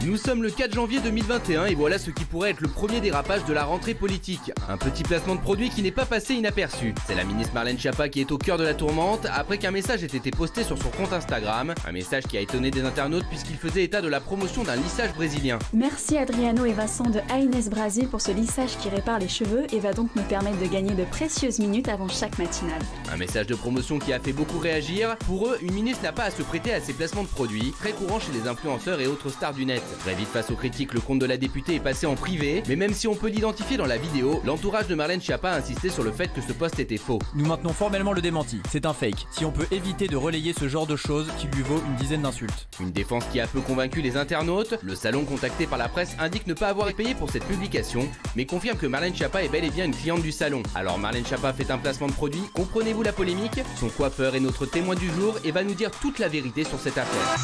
Nous sommes le 4 janvier 2021 et voilà ce qui pourrait être le premier dérapage de la rentrée politique. Un petit placement de produit qui n'est pas passé inaperçu. C'est la ministre Marlène Schiappa qui est au cœur de la tourmente après qu'un message ait été posté sur son compte Instagram. Un message qui a étonné des internautes puisqu'il faisait état de la promotion d'un lissage brésilien. Merci Adriano et Vincent de Aines Brasil pour ce lissage qui répare les cheveux et va donc nous permettre de gagner de précieuses minutes avant chaque matinale. Un message de promotion qui a fait beaucoup réagir. Pour eux, une ministre n'a pas à se prêter à ces placements de produits, très courants chez les influenceurs et autres stars du net. Très vite face aux critiques, le compte de la députée est passé en privé, mais même si on peut l'identifier dans la vidéo, l'entourage de Marlène Schiappa a insisté sur le fait que ce post était faux. Nous maintenons formellement le démenti, c'est un fake. Si on peut éviter de relayer ce genre de choses qui lui vaut une dizaine d'insultes. Une défense qui a peu convaincu les internautes. Le salon contacté par la presse indique ne pas avoir été payé pour cette publication, mais confirme que Marlène Schiappa est bel et bien une cliente du salon. Alors Marlène Schiappa fait un placement de produit, comprenez-vous la polémique? Son coiffeur est notre témoin du jour et va nous dire toute la vérité sur cette affaire.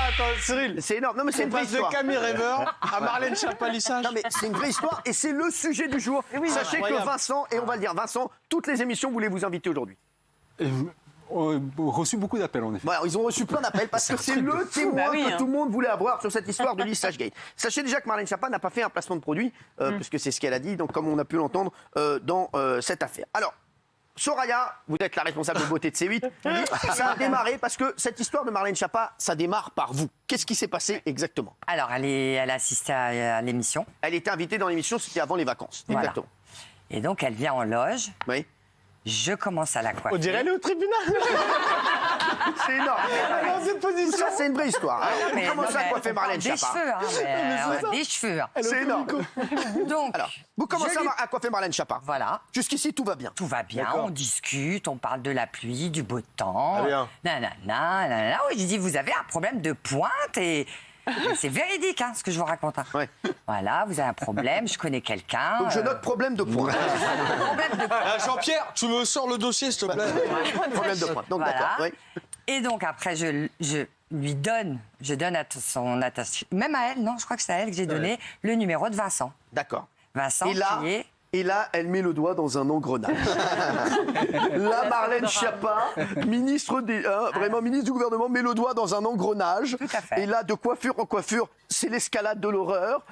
Attends, Cyril, C'est énorme. Non, mais c'est une vraie passe de histoire. Camille Rêveur à Marlène Schiappa lissage. Non, mais c'est une vraie histoire et c'est le sujet du jour. Sachez que incroyable. Vincent, et on va le dire, Vincent, toutes les émissions voulaient vous inviter aujourd'hui. On a reçu beaucoup d'appels, en effet. Voilà, ils ont reçu plein d'appels parce que c'est le témoin que tout le monde voulait avoir sur cette histoire de lissage gate. Sachez déjà que Marlène Schiappa n'a pas fait un placement de produit, puisque c'est ce qu'elle a dit, donc comme on a pu l'entendre dans cette affaire. Alors, Soraya, vous êtes la responsable de beauté de C8. Ça a démarré parce que cette histoire de Marlène Schiappa, ça démarre par vous. Qu'est-ce qui s'est passé exactement? Alors, elle a assisté à l'émission. Elle était invitée dans l'émission, c'était avant les vacances. Voilà. Exactement. Et donc, elle vient en loge. Oui. Je commence à la coiffer. On dirait elle est au tribunal. C'est énorme. Dans cette position. Ça, c'est une vraie histoire. Alors, Mais- comment non, ça mais coiffer Marlène des Schiappa? cheveux, hein, des cheveux. C'est énorme. Donc, Alors, vous commencez je lui- à coiffer Marlène Schiappa. Voilà. Jusqu'ici, tout va bien. Tout va bien, D'accord. on discute, on parle de la pluie, du beau temps. Très bien. Nanana. Oui, je dis, vous avez un problème de pointe et c'est véridique ce que je vous raconte. Ouais. Voilà, vous avez un problème, je connais quelqu'un. Donc, je note problème de pointe. Problème de Ah, Jean-Pierre, tu me sors le dossier, s'il te plaît. Problème de pointe. Donc, Voilà. d'accord. Oui. Et donc après, je lui donne, à son attaché, même à elle, non, je crois que c'est à elle que j'ai donné le numéro de Vincent. D'accord. Vincent qui est... Et là, elle met le doigt dans un engrenage. Là, Marlène Schiappa, ministre vraiment ministre du gouvernement, met le doigt dans un engrenage. Tout à fait. Et là, de coiffure en coiffure, c'est l'escalade de l'horreur.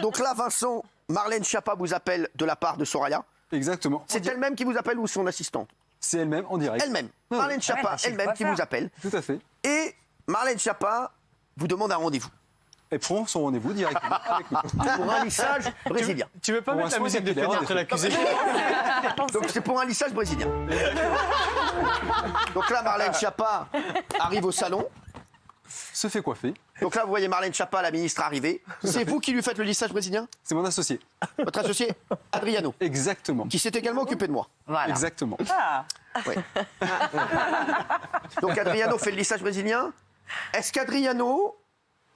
Donc là, Vincent, Marlène Schiappa vous appelle de la part de Soraya. Exactement. C'est elle-même qui vous appelle ou son assistante? C'est elle-même, en direct. Elle-même. Marlène Schiappa, bah, c'est le elle-même qui coiffeur. vous appelle. Tout à fait. Et Marlène Schiappa vous demande un rendez-vous Elle prend son rendez-vous directement avec nous. pour un lissage brésilien. Tu veux pas Pour mettre un la musique de soin Freddy capillaire, après l'accusé? Donc c'est pour un lissage brésilien. Donc là, Marlène Schiappa arrive au salon. Se fait coiffer. Donc là, vous voyez Marlène Schiappa, la ministre, arriver. C'est vous qui lui faites le lissage brésilien? C'est mon associé. Votre associé Adriano, Exactement. qui s'est également occupé de moi. Voilà. Exactement. Oui. Donc Adriano fait le lissage brésilien. Est-ce qu'Adriano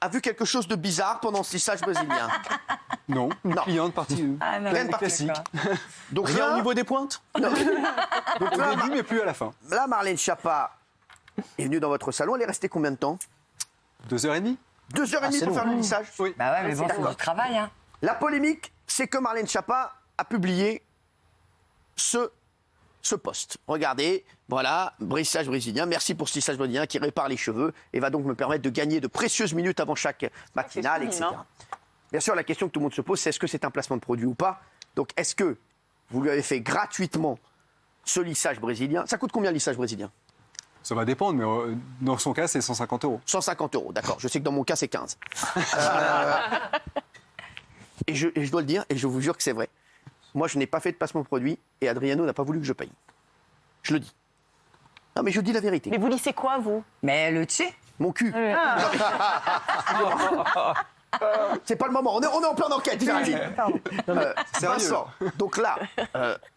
a vu quelque chose de bizarre pendant ce lissage brésilien? Non. Une Non. cliente partie Ah, non, Pleine mais partie. d'accord. Donc Rien là, au niveau des pointes? non. Donc au là, début, mais plus à la fin. là, Marlène Schiappa est venue dans votre salon. Elle est restée combien de temps? 2h30. 2h30 c'est pour long. faire le lissage. Oui. Bah ouais, mais bon, c'est du travail, hein. La polémique, c'est que Marlène Schiappa a publié ce post. Regardez, voilà, lissage brésilien. Merci pour ce lissage brésilien qui répare les cheveux et va donc me permettre de gagner de précieuses minutes avant chaque matinale, etc. Bien sûr, la question que tout le monde se pose, c'est est-ce que c'est un placement de produit ou pas? Donc, est-ce que vous lui avez fait gratuitement ce lissage brésilien? Ça coûte combien le lissage brésilien? Ça va dépendre, mais dans son cas, c'est 150 €. 150 €, d'accord. Je sais que dans mon cas, c'est 15. Et je dois le dire, et je vous jure que c'est vrai. Moi, je n'ai pas fait de placement de produit et Adriano n'a pas voulu que je paye. Je le dis. Non, mais je dis la vérité. Mais vous lissez quoi, vous? Mais le dessus. Mon cul. C'est pas le moment. On est en pleine enquête, Géraldine. Vincent, donc là,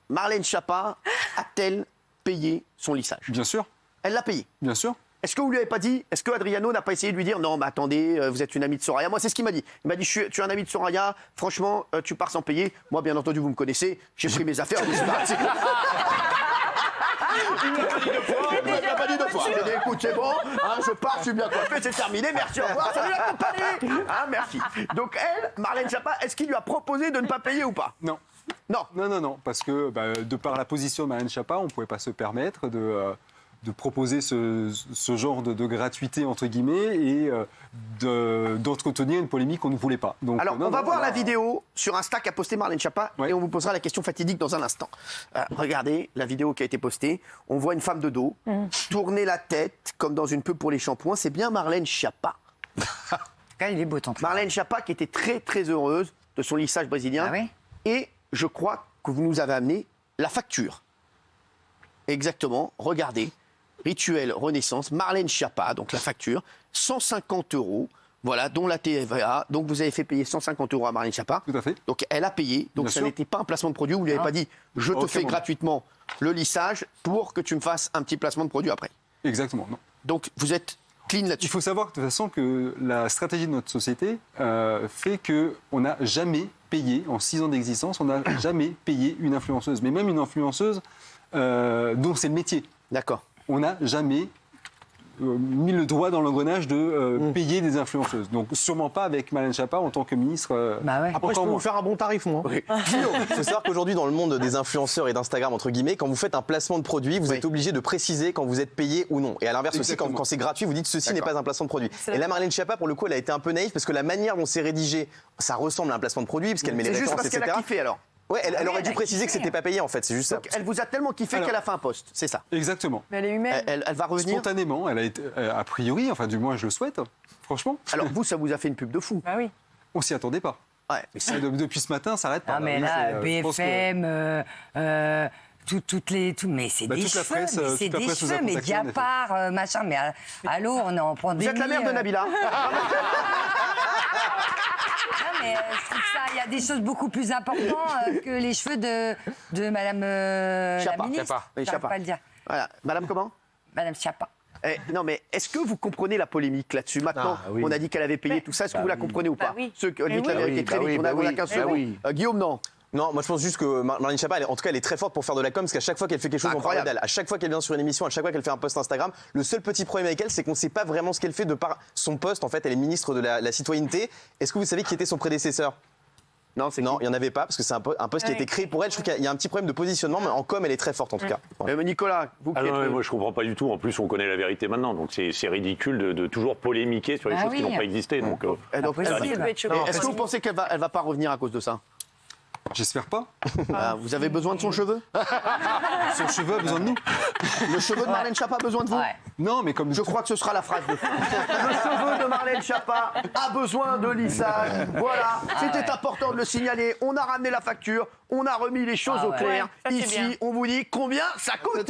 Marlène Schiappa a-t-elle payé son lissage? Bien sûr. Elle l'a payé. Bien sûr. Est-ce que vous lui avez pas dit, est-ce que Adriano n'a pas essayé de lui dire non, mais attendez, vous êtes une amie de Soraya? Moi, c'est ce qu'il m'a dit. Il m'a dit, tu es un ami de Soraya, franchement, tu pars sans payer. Moi, bien entendu, vous me connaissez, j'ai pris mes affaires, je suis parti. Il ne l'a pas dit deux fois. Il a dit, écoute, c'est bon, je pars, je suis bien coiffé, c'est terminé, merci, au revoir, salut la compagnie. Merci. Donc elle, Marlène Schiappa, est-ce qu'il lui a proposé de ne pas payer ou pas? Non. Non. Non, parce que de par la position de Marlène Schiappa, on ne pouvait pas se permettre de proposer ce genre de gratuité, entre guillemets, et d'entretenir une polémique qu'on ne voulait pas. Donc, Alors, on va voir la vidéo sur Insta qu'a postée Marlène Schiappa et on vous posera la question fatidique dans un instant. Regardez la vidéo qui a été postée. On voit une femme de dos tourner la tête comme dans une pub pour les shampoings. C'est bien Marlène Schiappa. Il est beau, ton truc. Marlène Schiappa qui était très très heureuse de son lissage brésilien. Ah oui. Et je crois que vous nous avez amené la facture. Exactement, regardez. Rituel Renaissance, Marlène Schiappa, donc la facture, 150 €, voilà, dont la TVA. Donc vous avez fait payer 150 € à Marlène Schiappa. Tout à fait. Donc elle a payé, donc Bien ça sûr. n'était pas un placement de produit, vous ne lui avez pas dit je te Aucun fais moment. gratuitement le lissage pour que tu me fasses un petit placement de produit après. Exactement, non. Donc vous êtes clean Il là-dessus. faut savoir de toute façon que la stratégie de notre société fait qu'on n'a jamais payé, en 6 ans d'existence, on n'a jamais payé une influenceuse. Mais même une influenceuse dont c'est le métier. D'accord. On n'a jamais mis le doigt dans l'engrenage de payer des influenceuses. Donc sûrement pas avec Marlène Schiappa en tant que ministre. Bah ouais. Après, je peux Encore vous moins. faire un bon tarif, moi. Oui. Il faut savoir qu'aujourd'hui, dans le monde des influenceurs et d'Instagram, entre guillemets, quand vous faites un placement de produit, vous Oui. êtes obligé de préciser quand vous êtes payé ou non. Et à l'inverse aussi, Exactement. quand c'est gratuit, vous dites ceci n'est pas un placement de produit. Et là, Marlène Schiappa, pour le coup, elle a été un peu naïve parce que la manière dont c'est rédigé, ça ressemble à un placement de produit parce qu'elle met les C'est juste références, parce qu'elle etc. a kiffé alors. Ouais, elle oui, aurait elle dû a préciser que kiffé. c'était pas payé en fait, c'est juste ça. Donc elle vous a tellement kiffé Alors- qu'elle a fait un post, c'est ça. Exactement. Mais elle est humaine. Elle va revenir. Spontanément, elle a été, a priori, enfin du moins je le souhaite, franchement, Alors vous, ça vous a fait une pub de fou. Bah oui. on s'y attendait pas. Ouais, mais c'est- Et depuis ce matin, ça n'arrête pas. Non, mais Oui, là, je pense que- BFM, mais c'est Bah, des toute la cheveux, presse, mais toute c'est la des presse nous a cheveux, contactés, en effet. Mediapart, machin, mais allô, on est en Vous pandémie. êtes la mère de Nabila. Non, mais je trouve ça, il y a des choses beaucoup plus importantes que les cheveux de Madame la Schiappa. ministre. Schiappa. Oui, J'arrive Schiappa. pas à le dire. Voilà. Madame comment? Madame Schiappa. Non, mais est-ce que vous comprenez la polémique là-dessus? Maintenant, Ah, oui. on a dit qu'elle avait payé tout ça. Est-ce que vous la comprenez ou pas? oui. Ceux qui Mais dites la oui. vérité très vite, on a 15 secondes. Guillaume, non. Non, moi je pense juste que Marlène Schiappa, en tout cas, elle est très forte pour faire de la com, parce qu'à chaque fois qu'elle fait quelque chose, on parle Incroyable. d'elle. À chaque fois qu'elle vient sur une émission, à chaque fois qu'elle fait un post Instagram, le seul petit problème avec elle, c'est qu'on ne sait pas vraiment ce qu'elle fait de par son poste. En fait, elle est ministre de la citoyenneté. Est-ce que vous savez qui était son prédécesseur? Non, c'est Non, il n'y en avait pas, parce que c'est un poste qui a été créé pour elle. Je trouve qu'il y a un petit problème de positionnement, mais en com, elle est très forte en tout cas. Voilà. Nicolas, vous qui Ah non, êtes- mais moi je comprends pas du tout. En plus, on connaît la vérité maintenant, donc c'est ridicule de toujours polémiquer sur les Ah choses qui oui. n'ont pas existé. Donc, Et donc, Pas possible. Est-ce que vous pensez qu'elle va pas revenir à cause de ça? J'espère pas. Vous avez besoin de son cheveu? Son cheveu a besoin de nous. Le cheveu de Marlène Schiappa a besoin de vous? Ouais. Non, mais comme Je crois que ce sera la phrase de fin. Le cheveu de Marlène Schiappa a besoin de lissage. Voilà, c'était important de le signaler. On a ramené la facture, on a remis les choses au clair. Ça, c'est Ici, bien. on vous dit combien ça coûte.